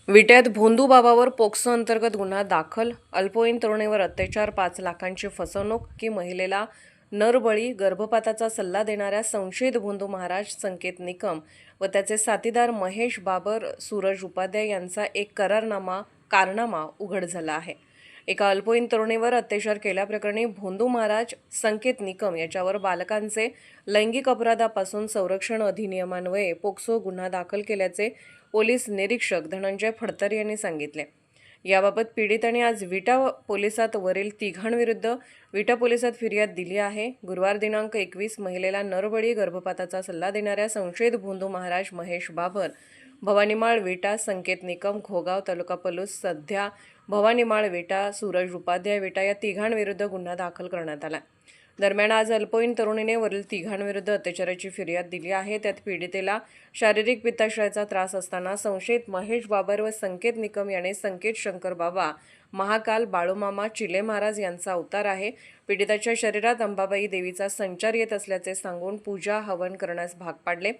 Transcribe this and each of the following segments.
विट्यात भोंदू बाबावर पोक्सो अंतर्गत गुन्हा दाखल. अल्पवयीन तरुणीवर अत्याचार, 5 लाखांची फसवणूक की महिलेला नरबळी, गर्भपाताचा सल्ला देणाऱ्या संशयित भोंदू महाराज संकेत निकम व त्याचे साथीदार महेश बाबर, सूरज उपाध्याय यांचा एक कारनामा उघड झाला आहे. एका अल्पवयीन तरुणीवर अत्याचार केल्याप्रकरणी भोंदू महाराज संकेत निकम याच्यावर बालकांचे लैंगिक अपराधापासून संरक्षण अधिनियमान्वये पोक्सो गुन्हा दाखल केल्याचे पोलीस निरीक्षक धनंजय फडतरे यांनी सांगितले. याबाबत पीडितांनी आज विटा पोलिसात वरील तिघांविरुद्ध विटा पोलिसात फिर्याद दिली आहे. गुरुवार दिनांक 21 महिलेला नरबळी, गर्भपाताचा सल्ला देणाऱ्या संशयित भोंदू महाराज महेश बाबर, भवानीमाळ विटा, संकेत निकम घोगाव तालुका पलूस सध्या भवानीमाळ विटा, सूरज उपाध्याय विटा या तिघांविरुद्ध गुन्हा दाखल करण्यात आला. दरम्यान आज अल्पवयीन तरुणीने वरील तिघांविरुद्ध अत्याचाराची फिर्याद दिली आहे. त्यात पीडितेला शारीरिक पित्ताशयाचा त्रास असताना संशयित महेश बाबर व संकेत निकम याने संकेत शंकर बाबा, महाकाल, बाळूमामा, चिले महाराज यांचा अवतार आहे. पीडिताच्या शरीरात अंबाबाई देवीचा संचार येत असल्याचे सांगून पूजा हवन करण्यास भाग पाडले.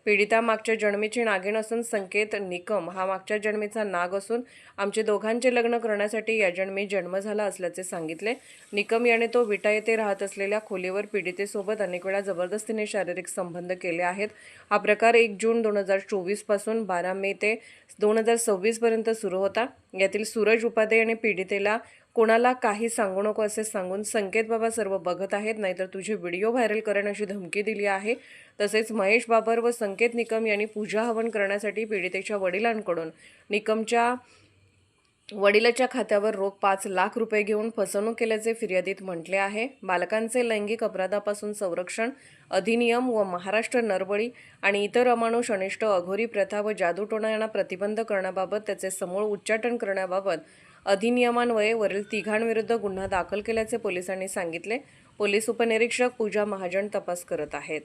पीडिता मागच्या जन्मीची नागिन असून संकेत निकम हा मागच्या जन्मीचा नाग असून आमचे दोघांचे लग्न करण्यासाठी या जन्मी जन्म झाला असल्याचे सांगितले. निकम याने तो विटा येथे राहत असलेल्या खोलीवर पीडितेसोबत अनेक वेळा जबरदस्तीने शारीरिक संबंध केले आहेत. हा प्रकार 1 जून 2024 पासून 12 मे ते 2026 पर्यंत सुरू होता. यातील सूरज उपाध्याय याने पीडितेला कोणाला काही सांगू नको असे सांगून संकेत बाबा सर्व बघत आहेत, नाहीतर तुझे व्हिडिओ व्हायरल करेन अशी धमकी दिली आहे. तसेच महेश बाबर व संकेत निकम यांनी पूजा हवन करण्यासाठी पीडितेच्या वडिलांकडून निकमच्या वडिलाच्या खात्यावर रोख 5 लाख रुपये घेऊन फसवणूक केल्याचे फिर्यादीत म्हटले आहे. बालकांचे लैंगिक अपराधापासून संरक्षण अधिनियम व महाराष्ट्र नरबळी आणि इतर अमानुष, अनिष्ट, अघोरी प्रथा व जादूटोणा यांना प्रतिबंध करण्याबाबत त्याचे समूळ उच्चाटन करण्याबाबत अधिनियमान्वये वरील तिघांविरुद्ध गुन्हा दाखल केल्याचे पोलिसांनी सांगितले. पोलीस उपनिरीक्षक पूजा महाजन तपास करत आहेत.